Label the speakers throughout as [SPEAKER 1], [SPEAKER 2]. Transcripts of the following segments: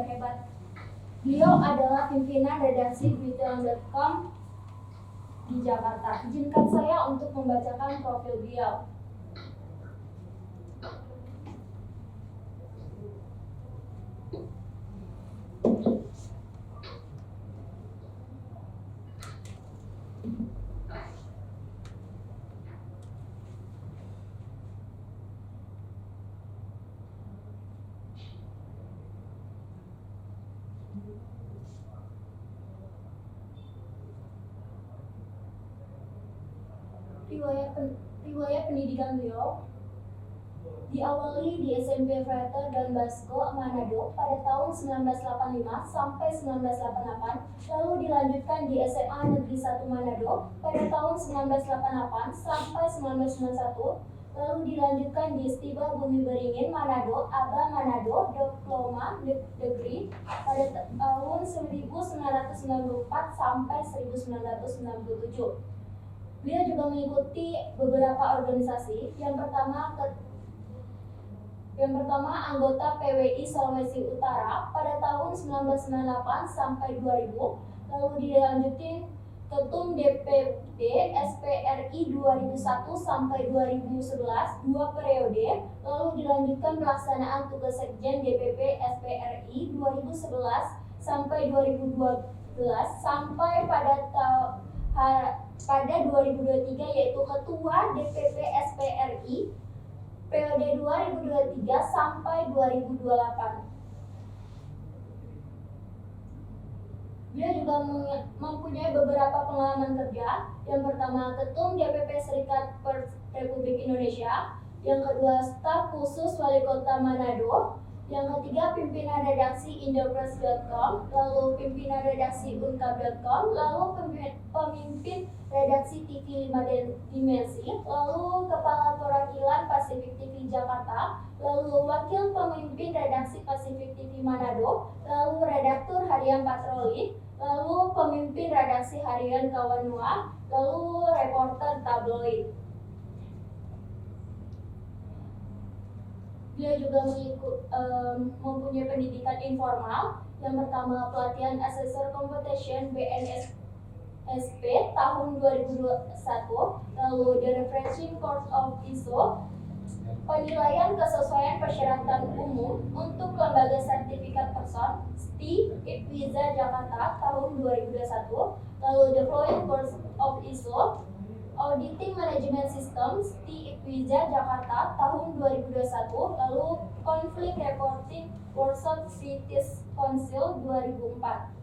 [SPEAKER 1] hebat. Beliau adalah pimpinan redaksi Bitelang.com di Jakarta. Izinkan saya untuk membacakan profil beliau. Riwayat pendidikan beliau diawali di SMP Frater dan Basco Manado pada tahun 1985 sampai 1988, lalu dilanjutkan di SMA Negeri 1 Manado pada tahun 1988 sampai 1991, lalu dilanjutkan di Istiba Bumi Beringin Manado, Aba Manado, Diploma Degree pada tahun 1994 sampai 1997. Beliau juga mengikuti beberapa organisasi. Yang pertama anggota PWI Sulawesi Utara pada tahun 1998 sampai 2000, lalu dilanjutin Ketum DPD SPRI 2001 sampai 2011 2 periode, lalu dilanjutkan pelaksanaan tugas Sekjen DPP SPRI 2011 sampai 2012 sampai pada 2023 yaitu Ketua DPP SPRI periode 2023 sampai 2028. Beliau juga mempunyai beberapa pengalaman kerja. Yang pertama, Ketum DPP Serikat Republik Indonesia. Yang kedua, staf khusus Wali Kota Manado. Yang ketiga, pimpinan redaksi Indopress.com, lalu pimpinan redaksi Unkap.com, lalu pemimpin redaksi TV 5 Dimensi, lalu kepala perwakilan Pacific TV Jakarta, lalu wakil pemimpin redaksi Pacific TV Manado, lalu redaktur harian Patroli, lalu pemimpin redaksi harian Kawanua, lalu reporter tabloid. Dia juga mempunyai pendidikan informal. Yang pertama, pelatihan Assessor Competition BNSP tahun 2021, lalu the Refreshing Course of ISO, penilaian kesesuaian persyaratan umum untuk lembaga sertifikat person STI IPWISA Jakarta tahun 2021, lalu the Flowing Course of ISO, Auditing Management System STI IPWISA Jakarta tahun 2021, lalu Conflict Reporting Workshop British Council 2004.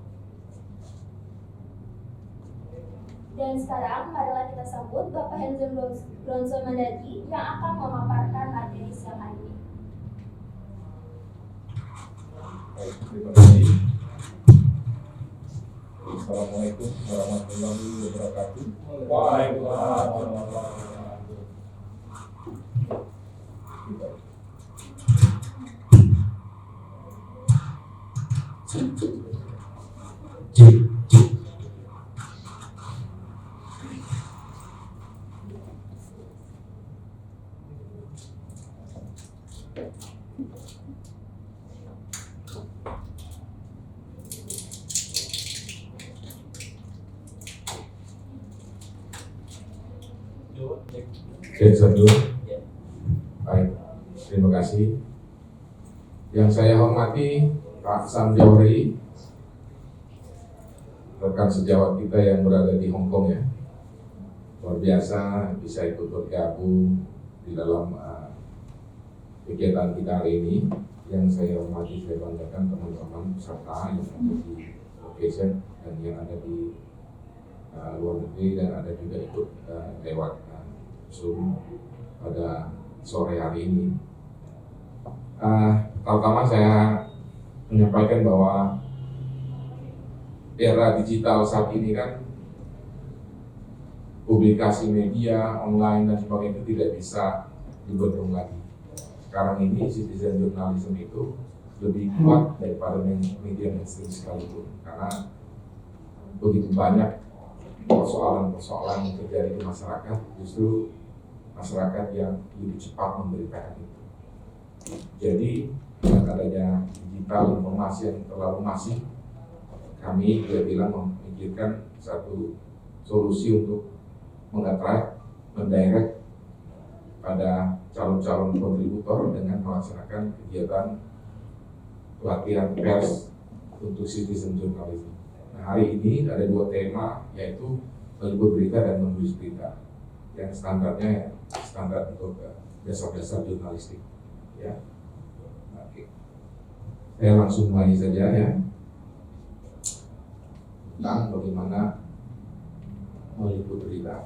[SPEAKER 1] Dan sekarang marilah kita sambut Bapak Henzen Bronson Mandagi yang akan memaparkan materi siang hari ini.
[SPEAKER 2] Baik, terima kasih. Assalamualaikum warahmatullahi wabarakatuh. Waalaikumsalam warahmatullahi wabarakatuh. Satu. Baik, terima kasih. Yang saya hormati Pak Sam Jawhari, rekan sejawat kita yang berada di Hong Kong ya. Luar biasa bisa ikut bergabung di dalam kegiatan kita hari ini. Yang saya hormati, saya banggakan teman-teman peserta yang ada di location dan yang ada di luar negeri dan ada juga ikut lewat Zoom pada sore hari ini. Pertama saya menyampaikan bahwa era digital saat ini kan publikasi media online dan sebagainya itu tidak bisa dibendung lagi. Sekarang ini citizen journalism itu lebih kuat daripada media mainstream sekalipun, karena begitu banyak persoalan-persoalan yang terjadi di masyarakat, justru masyarakat yang lebih cepat memberitakan itu. Jadi dengan adanya digital informasi yang terlalu masif, kami juga bilang memikirkan satu solusi untuk mengattract, mendirect pada calon-calon kontributor dengan melaksanakan kegiatan pelatihan pers untuk citizen journalism. Nah, hari ini ada 2 tema, yaitu meliput berita dan menulis berita, yang standarnya standar untuk dasar-dasar jurnalistik. Ya, oke. Saya langsung mulai saja ya tentang bagaimana meliput berita.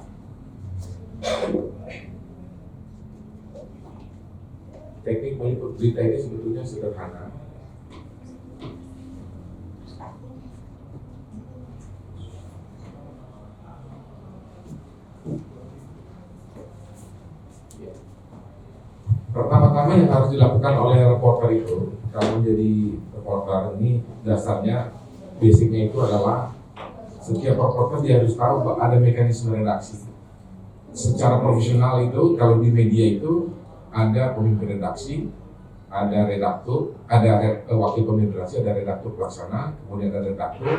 [SPEAKER 2] Teknik meliput berita ini sebetulnya sederhana. Pertama-tama yang harus dilakukan oleh reporter itu, kalau menjadi reporter ini dasarnya, basicnya itu adalah setiap reporter dia harus tahu bahwa ada mekanisme redaksi. Secara profesional itu, kalau di media itu ada pemimpin redaksi, ada redaktur, ada wakil pemimpin redaksi, ada redaktur pelaksana, kemudian ada redaktur,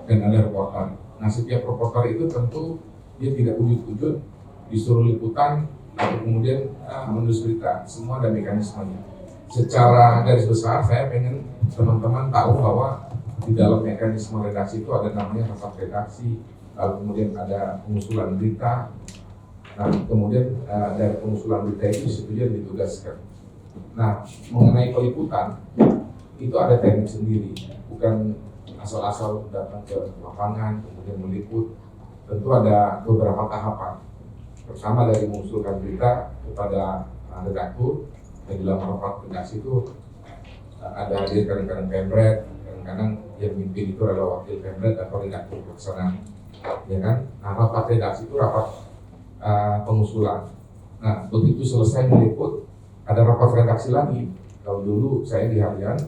[SPEAKER 2] dan ada reporter. Nah, setiap reporter itu tentu dia tidak ujug-ujug disuruh liputan atau kemudian menulis berita, semua ada mekanismenya. Secara garis besar saya pengen teman-teman tahu bahwa di dalam mekanisme redaksi itu ada namanya rapat redaksi, lalu kemudian ada pengusulan berita. Nah, kemudian dari pengusulan berita itu setuju ditugaskan. Nah, mengenai peliputan itu ada teknik sendiri, bukan asal-asal datang ke lapangan kemudian meliput. Tentu ada beberapa tahapan. Pertama dari mengusulkan berita kepada redaktur, dan dalam rapat redaksi itu ada hadir kadang-kadang pemret, kadang-kadang yang mimpin itu adalah wakil pemret atau redaktur pelaksana, ya kan? Nah, rapat redaksi itu rapat pengusulan. Nah, begitu selesai meliput, ada rapat redaksi lagi. Kalau dulu saya di harian,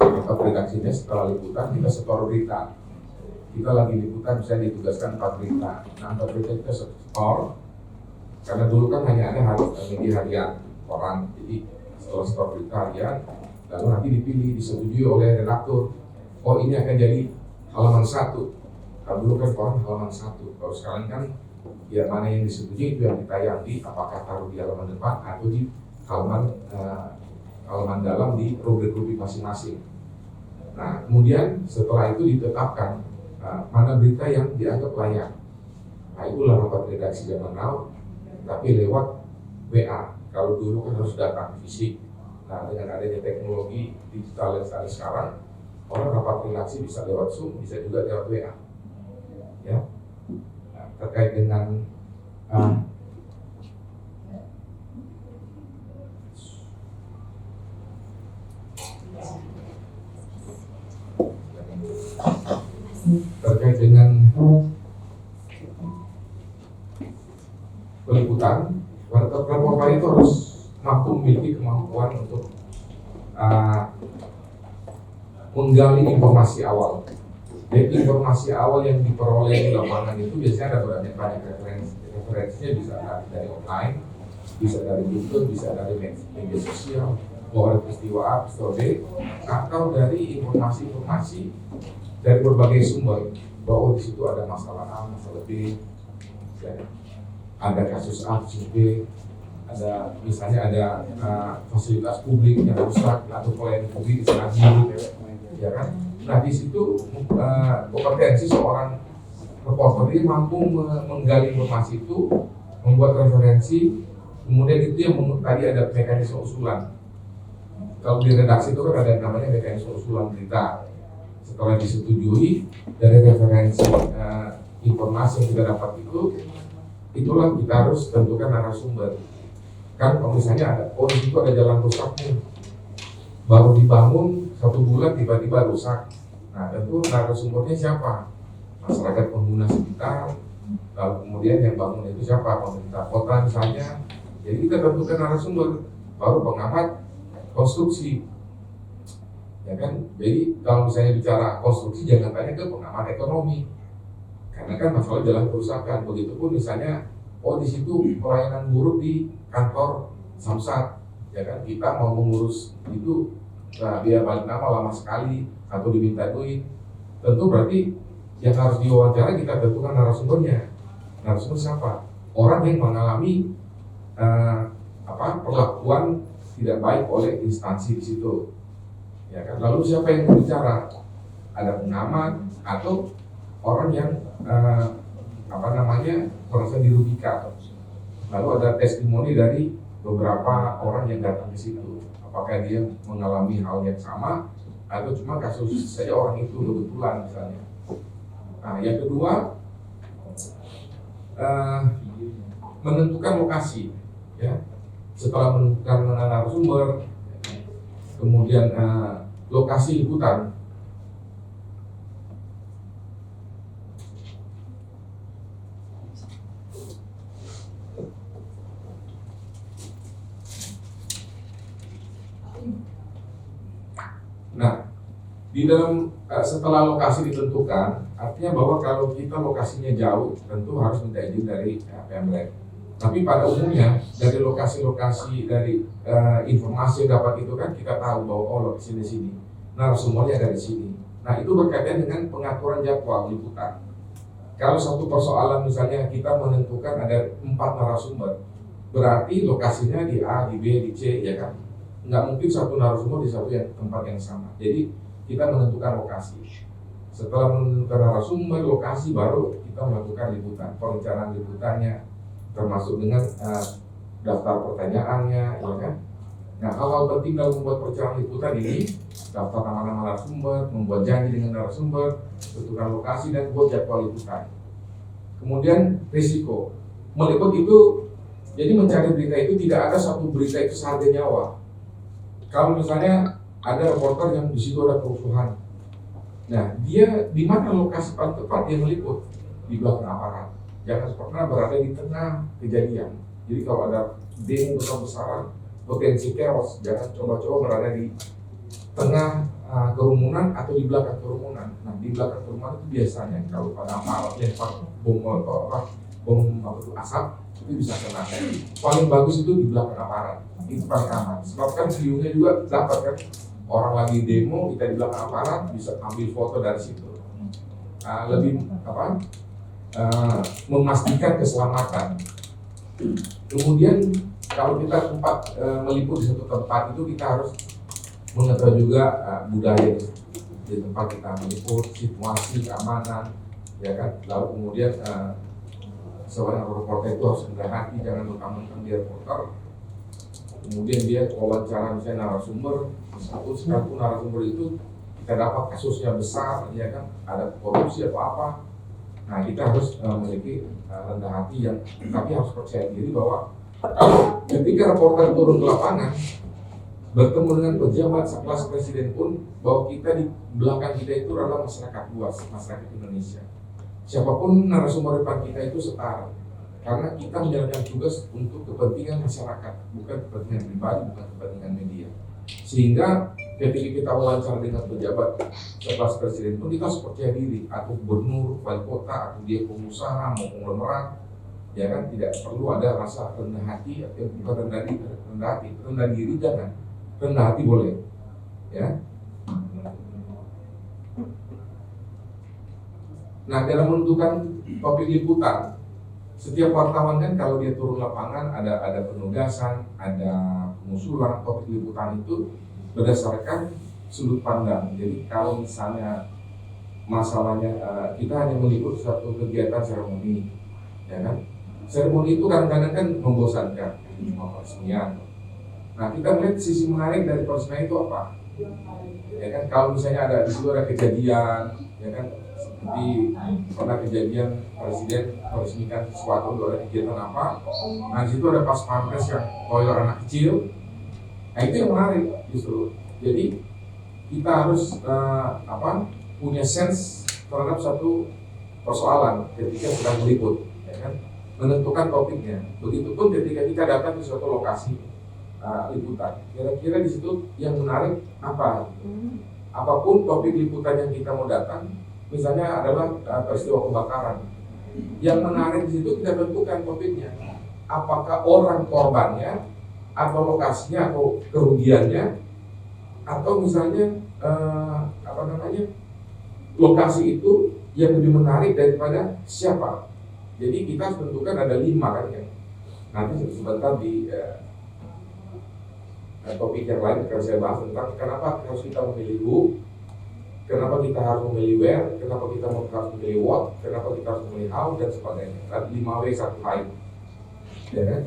[SPEAKER 2] rapat redaksinya setelah liputan kita setor berita. Kita lagi liputan, saya ditugaskan 4 berita. Nah, 4 berita kita setor. Karena dulu kan hanya ada media harian koran, jadi setelah setor berita harian, lalu nanti dipilih, disetujui oleh redaktur. Oh, ini akan jadi halaman 1. Kalau dulu kan koran halaman 1. Kalau sekarang kan ya mana yang disetujui itu yang ditayangi, apakah taruh di halaman depan atau di halaman dalam di rubrik-rubrik masing-masing. Nah, kemudian setelah itu ditetapkan mana berita yang dianggap layak. Nah, itulah rapat redaksi zaman now, tapi lewat WA. Kalau dulu kan harus datang fisik. Nah, dengan adanya teknologi digital yang ada sekarang, orang rapat redaksi bisa lewat Zoom, bisa juga lewat WA. Ya, nah, terkait dengan peliputan, reporter itu harus mampu memiliki kemampuan untuk menggali informasi awal. Jadi informasi awal yang diperoleh di lapangan itu biasanya ada banyak referensi. Referensinya bisa dari online, bisa dari YouTube, bisa dari media sosial, bahwa ada peristiwa A, peristiwa B, atau dari informasi-informasi dari berbagai sumber, bahwa di situ ada masalah A, masalah B, ya. Ada kasus A, kasus B, ada misalnya ada fasilitas publik yang rusak atau pelayanan publik disengaja, ya kan? Nah, di situ kompetensi seorang reporter ini mampu menggali informasi itu, membuat referensi, kemudian itu yang tadi ada mekanisme usulan. Kalau di redaksi itu kan ada namanya mekanisme usulan berita. Setelah disetujui dari referensi informasi yang kita dapat itu, itulah kita harus tentukan narasumber. Kan kalau misalnya ada, oh di situ ada jalan rusak nih, baru dibangun 1 bulan tiba-tiba rusak. Nah, tentu narasumbernya siapa? Masyarakat pengguna sekitar, lalu kemudian yang bangun itu siapa? Pemerintah kota misalnya. Jadi kita tentukan narasumber, baru pengamat konstruksi, ya kan? Jadi kalau misalnya bicara konstruksi jangan tanya ke pengamat ekonomi, karena kan masalah jalan kerusakan. Begitupun misalnya, oh di situ pelayanan buruk di kantor Samsat, ya kan? Kita mau mengurus itu nah dia balik nama lama sekali atau diminta duit, tentu berarti yang harus diwawancara kita tentukan narasumbernya. Narasumber siapa? Orang yang mengalami perlakuan tidak baik oleh instansi di situ, ya kan? Lalu siapa yang berbicara? Ada pengamat atau orang yang merasa dirugikan. Lalu ada testimoni dari beberapa orang yang datang ke situ. Apakah dia mengalami hal yang sama atau cuma kasus saja orang itu kebetulan misalnya. Nah, yang kedua menentukan lokasi, ya. Setelah menentukan narasumber, kemudian lokasi liputan. Nah, di dalam setelah lokasi ditentukan, artinya bahwa kalau kita lokasinya jauh, tentu harus minta izin dari Pemret. Tapi pada umumnya dari lokasi-lokasi dari informasi yang dapat itu kan kita tahu bahwa lokasi di sini, narasumbernya ada di sini. Nah, itu berkaitan dengan pengaturan jadwal liputan. Kalau satu persoalan misalnya kita menentukan ada 4 narasumber, berarti lokasinya di A, di B, di C, ya kan? Nggak mungkin satu narasumber di satu tempat yang sama. Jadi kita menentukan lokasi. Setelah menentukan narasumber, lokasi, baru kita melakukan liputan, perencanaan liputannya, termasuk dengan daftar pertanyaannya, ya kan? Nah, hal-hal penting dalam membuat perencanaan liputan ini, daftar nama-nama narasumber, membuat janji dengan narasumber, tentukan lokasi, dan buat jadwal liputan. Kemudian risiko meliput itu, jadi mencari berita itu tidak ada satu berita itu seharga nyawa. Kalau misalnya ada reporter yang di situ ada kerusuhan, nah dia di mana lokasi paling tepat dia meliput? Di belakang aparat. Jangan pernah berada di tengah kejadian. Jadi kalau ada demo besar-besaran, potensi chaos, jangan coba-coba berada di tengah kerumunan atau di belakang kerumunan. Nah, di belakang kerumunan itu biasanya kalau pada aparat lempar bom asap itu bisa kena. Paling bagus itu di belakang aparat, itu paling aman. Sebab kan view-nya juga dapat kan, orang lagi demo kita di belakang aparat bisa ambil foto dari situ. Lebih memastikan keselamatan. Kemudian kalau kita meliput di satu tempat itu kita harus mengetahui juga budaya di tempat kita meliput, situasi keamanan, ya kan. Lalu kemudian seorang reporter itu harus rendah hati, jangan mentang-mentang dia reporter kemudian dia wawancara misalnya narasumber, sekalipun narasumber itu kita dapat kasusnya besar, ya kan, ada korupsi atau apa. Nah, kita harus memiliki rendah hati yang, tapi harus percaya diri bahwa ketika reporter turun ke lapangan bertemu dengan pejabat sekelas presiden pun, bahwa kita di belakang kita itu adalah masyarakat luas, masyarakat Indonesia. Siapapun narasumber depan kita itu setara, karena kita menjalankan tugas untuk kepentingan masyarakat, bukan kepentingan pribadi, bukan kepentingan media. Sehingga ketika kita wawancara dengan pejabat sekelas presiden pun kita harus percaya diri, atau gubernur, wali kota, atau dia pengusaha mau konglomerat, ya kan, tidak perlu ada rasa rendah hati, bukan rendah diri jangan, rendah hati boleh, ya. Nah, dalam menentukan topik liputan, setiap wartawan kan kalau dia turun lapangan ada penugasan, ada pengusulan topik liputan itu berdasarkan sudut pandang. Jadi kalau misalnya masalahnya kita hanya meliput suatu kegiatan seremoni, ya kan? Seremoni itu kadang-kadang kan membosankan, cuma peresmian. Nah, kita melihat sisi menarik dari peresmian itu apa? Ya kan, kalau misalnya ada di situ ada kejadian, ya kan, seperti pernah kejadian presiden meresmikan sesuatu, ada kegiatan apa, nah di situ ada pas pampres yang koyor anak kecil, nah itu yang menarik justru. Jadi kita harus punya sense terhadap satu persoalan ketika sedang meliput, ya kan, menentukan topiknya. Begitupun ketika kita datang ke suatu lokasi liputan, kira-kira di situ yang menarik apa? Apapun topik liputan yang kita mau datang, misalnya adalah peristiwa kebakaran, yang menarik di situ kita tentukan topiknya. Apakah orang korbannya, atau lokasinya, atau kerugiannya, atau misalnya lokasi itu yang lebih menarik daripada siapa. Jadi kita harus tentukan ada 5 kan yang nanti sebentar di topik yang lain akan saya bahas tentang kenapa harus kita memilih who, kenapa kita harus memilih where, kenapa kita harus memilih what, kenapa kita harus memilih how, dan sebagainya. 5W 1 lain, ya kan?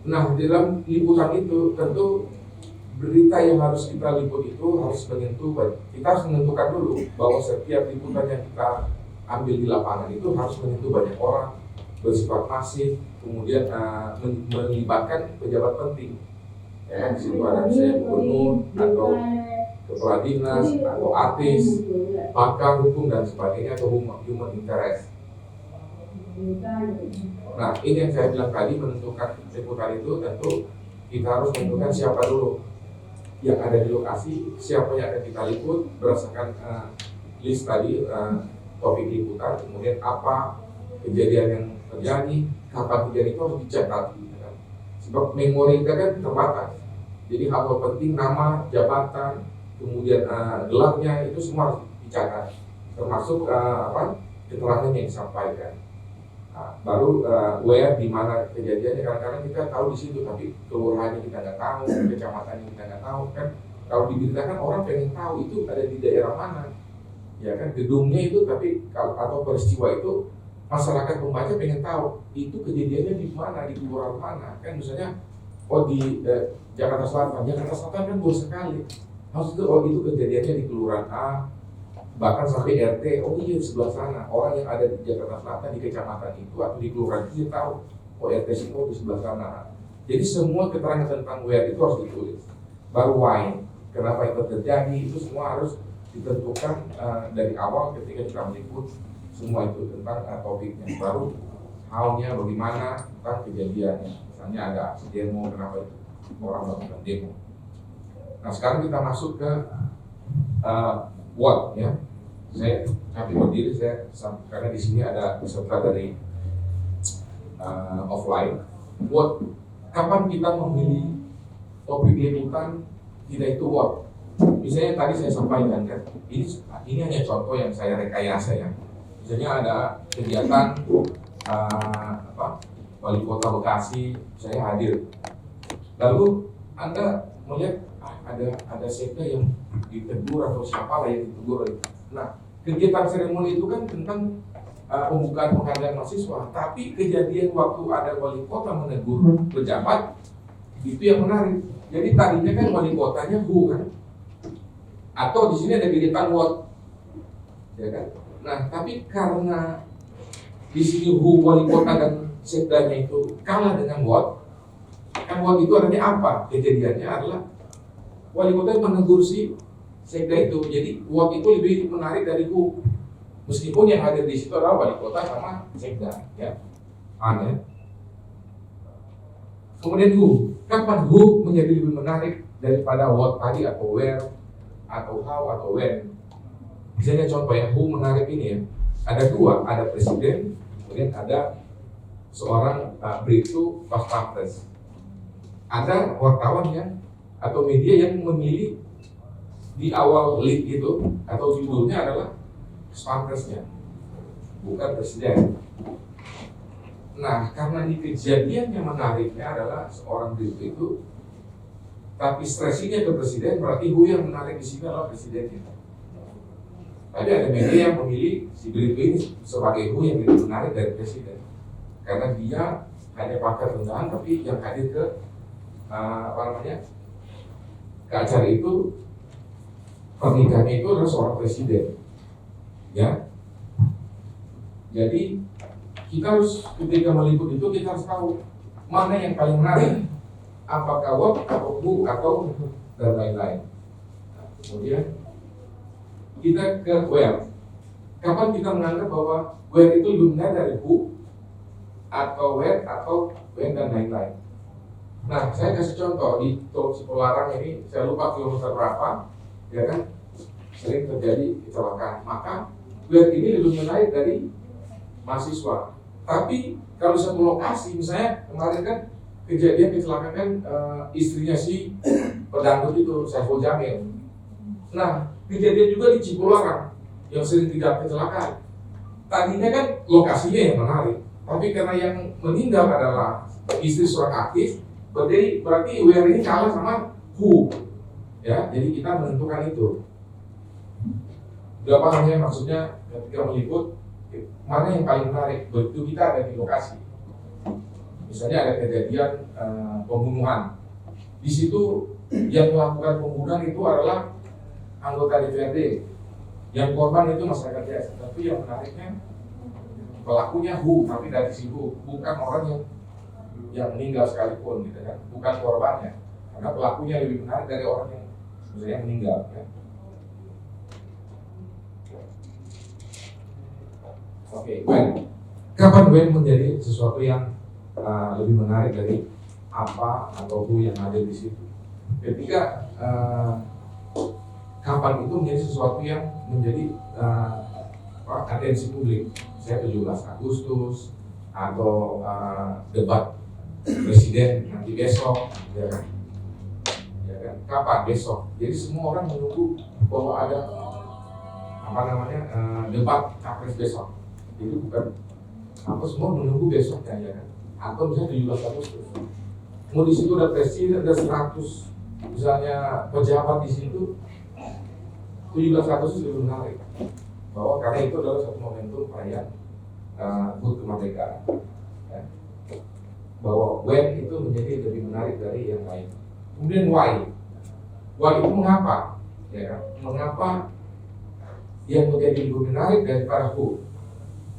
[SPEAKER 2] Nah, di dalam liputan itu tentu berita yang harus kita liput itu harus menyentuh. Kita harus menentukan dulu bahwa setiap liputan yang kita ambil di lapangan itu harus menyentuh banyak orang, bersifat masif, kemudian melibatkan pejabat penting. Ya, di situ ada misalnya gubernur atau kepala dinas atau artis, pakar hukum dan sebagainya, atau human interest. Nah, ini yang saya bilang tadi, menentukan liputan itu tentu kita harus menentukan siapa dulu yang ada di lokasi, siapa yang akan kita liput berdasarkan list tadi, topik liputan, kemudian apa kejadian yang terjadi, kapan kejadian itu harus dicatat, kan? Sebab memori kita kan terbatas. Jadi hal penting, nama, jabatan, kemudian gelarnya itu semua harus dicatat, termasuk keterangan yang disampaikan. Baru where, di mana kejadiannya. Kadang-kadang kita tahu di situ, tapi kelurahannya kita nggak tahu, kecamatannya kita nggak tahu kan. Kalau diberitakan orang pengen tahu itu ada di daerah mana, ya kan, gedungnya itu, tapi kalau atau peristiwa itu masyarakat pembaca pengen tahu itu kejadiannya di mana, di kelurahan mana, kan misalnya di Jakarta Selatan. Jakarta Selatan kan luas sekali. Harus itu itu kejadiannya di kelurahan A, bahkan sampai RT, iya di sebelah sana. Orang yang ada di Jakarta Selatan, di kecamatan itu atau di kelurahan itu dia tahu, RT itu di sebelah sana. Jadi semua keterangan tentang where itu harus ditulis. Baru why, kenapa itu terjadi, itu semua harus ditentukan dari awal ketika kita meliput semua itu tentang topiknya. Baru how-nya bagaimana, tentang kejadiannya. Misalnya ada aksi demo, kenapa itu orang melakukan demo. Nah, sekarang kita masuk ke what, ya. Saya berdiri, karena di sini ada peserta dari offline. What, kapan kita memilih topik liputan, tidak itu what. Misalnya tadi saya sampaikan kan, ini hanya contoh yang saya rekayasa ya. Misalnya ada kegiatan wali kota Bekasi, saya hadir. Lalu Anda melihat ada sekda yang ditegur atau siapa lah yang ditegur. Nah, kegiatan seremoni itu kan tentang pembukaan penghargaan mahasiswa, tapi kejadian waktu ada wali kota menegur pejabat itu yang menarik. Jadi tadinya kan wali kotanya who kan, atau di sini ada kegiatan what, ya kan? Nah, tapi karena di sini who, wali kota dan sekdanya itu kalah dengan what, kan what itu artinya apa? Kejadiannya adalah wali kota menegur si sekda itu. Jadi what itu lebih menarik dari who, meskipun yang hadir di situ adalah wali kota sama sekda, ya. Aneh. Kemudian who, kapan who menjadi lebih menarik daripada what tadi, atau where, atau how, atau when. Misalnya contoh yang who menarik ini ya, ada dua, ada presiden, kemudian ada seorang bribtu pas pampres. Ada wartawan yang atau media yang memilih di awal lead itu atau judulnya adalah pampresnya, bukan presiden. Nah, karena di kejadian yang menariknya adalah seorang bribtu itu, tapi stresinya ke presiden, berarti who yang menarik di sini adalah presidennya. Tapi ada media yang memilih si bribtu ini sebagai who yang lebih menarik dari presiden, karena dia hanya pakar undangan, tapi yang hadir ke ke acara itu, pernikahannya itu adalah seorang presiden, ya. Jadi kita harus, ketika meliput itu kita harus tahu mana yang paling menarik, apakah what atau who atau dan lain-lain. Nah, kemudian kita ke where. Kapan kita menganggap bahwa where itu lebih menarik dari who atau where atau when dan lain-lain. Nah, saya kasih contoh di Tol Cipularang ini, saya lupa kilometer berapa, ya kan, sering terjadi kecelakaan. Maka where ini lebih menarik dari mahasiswa. Tapi kalau satu lokasi, misalnya kemarin kan kejadian kecelakaan kan istrinya si pedangdut itu Saiful Jamil. Nah, kejadian juga di Cipularang yang sering tidak kecelakaan. Tadinya kan lokasinya yang menarik, tapi karena yang meninggal adalah istri seorang aktif, berarti UR ini kalah sama WHO. Ya, jadi kita menentukan itu. Udah pahamnya maksudnya ketika meliput mana yang paling menarik, begitu kita ada di lokasi. Misalnya ada kejadian pembunuhan, di situ yang melakukan pembunuhan itu adalah anggota DPRD, yang korban itu masyarakat biasa. Tapi yang menariknya pelakunya WHO, tapi dari si WHO, bukan orang yang meninggal sekalipun, gitu kan, bukan korbannya, karena pelakunya lebih menarik dari orang yang misalnya meninggal. Ya. Oke, kapan Wen menjadi sesuatu yang lebih menarik dari apa atau WHO yang ada di situ? Ketika kapan itu menjadi sesuatu yang menjadi atensi publik, saya 17 Agustus atau debat presiden nanti besok, ya kan? Kapan besok? Jadi semua orang menunggu bahwa ada debat capres besok. Jadi bukan semua menunggu besoknya, ya kan? Atau misalnya 17 Agustus, mau di situ ada presiden, ada 100 misalnya pejabat di situ, 17 Agustus lebih menarik, bahwa karena itu adalah satu momentum perayaan HUT kemerdekaan, ya. Bahwa when itu menjadi lebih menarik dari yang lain. Kemudian why itu mengapa, ya kan? Mengapa yang menjadi lebih menarik daripada HUT?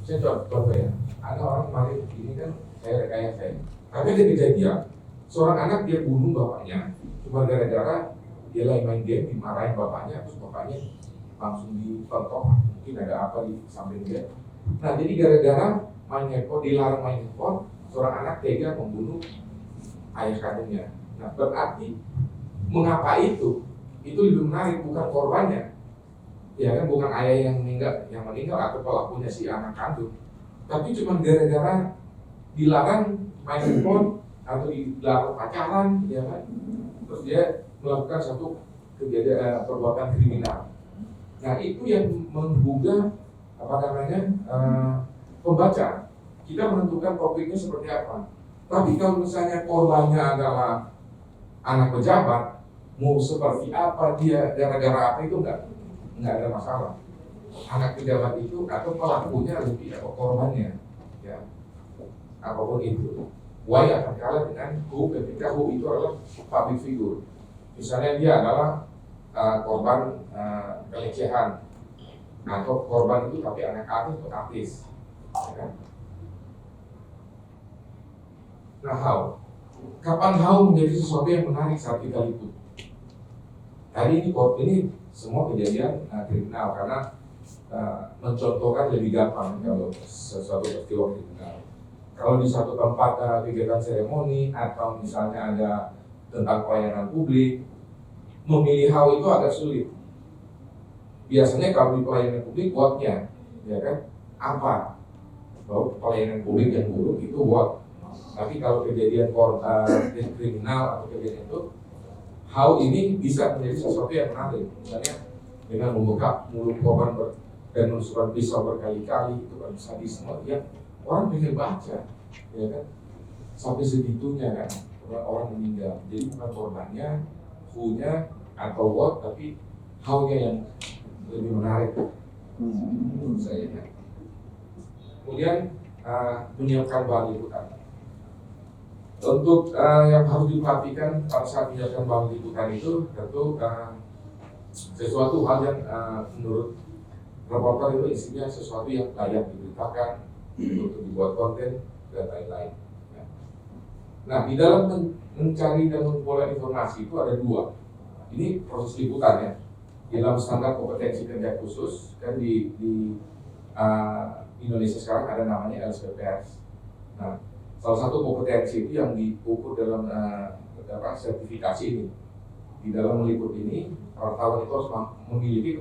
[SPEAKER 2] Saya contoh ya, ada orang kemarin ini kan saya rekayasa, tapi ada kejadian seorang anak dia bunuh bapaknya cuma gara-gara dia lagi main game, dimarahin bapaknya, terus bapaknya langsung ditontok, mungkin ada apa di samping dia. Nah, jadi gara-gara main handphone, dilarang main handphone, seorang anak tega membunuh ayah kandungnya. Nah, berarti mengapa itu lebih menarik, bukan korbannya, ya kan, bukan ayah yang meninggal atau pelakunya si anak kandung, tapi cuma gara-gara dilarang main handphone atau dilarang pacaran, ya kan, terus dia melakukan satu kejadian perbuatan kriminal. Nah, itu yang menggugah pembaca. Kita menentukan topiknya seperti apa. Tapi kalau misalnya korbannya adalah anak pejabat, mau seperti apa dia, gara-gara apa, itu enggak ada masalah. Anak pejabat itu atau pelakunya lebih atau korbannya, ya, apapun itu. Why akan kalah dengan WHO ketika WHO itu adalah public figure. Misalnya dia adalah korban pelecehan, atau korban itu tapi anak artis, ya kan? Nah, kapan how menjadi sesuatu yang menarik saat kita liput? Tadi ini semua kejadian kriminal, karena mencontohkan lebih gampang kalau sesuatu peristiwa kriminal. Kalau di satu tempat kegiatan seremoni atau misalnya ada tentang pelayanan publik, memilih how itu agak sulit. Biasanya kalau di pelayanan publik what-nya, ya kan, apa? Bahwa pelayanan publik yang buruk itu what. Tapi kalau kejadian kriminal atau kejadian itu, how ini bisa menjadi sesuatu yang menarik. Misalnya dengan membuka mulut korban dan menusukkan pisau berkali-kali, itu kan sadisme yang orang pengen baca, ya kan, sampai segitunya kan orang meninggal. Jadi bukan korbannya, who-nya atau what, tapi how-nya yang lebih menarik menurut saya. Kemudian menyiapkan bahan liputan. Untuk yang harus diperhatikan pada saat menyiapkan bahan liputan itu tentu sesuatu hal yang menurut reporter itu isinya sesuatu yang layak diberitakan, untuk dibuat konten dan lain-lain. Nah, di dalam mencari dan mengumpulkan informasi itu ada dua. Ini proses liputan ya. Di dalam standar kompetensi kerja khusus kan di Indonesia sekarang ada namanya LSPPS. Nah, salah satu kompetensi itu yang diukur dalam sertifikasi ini. Di dalam meliput ini, wartawan itu harus memiliki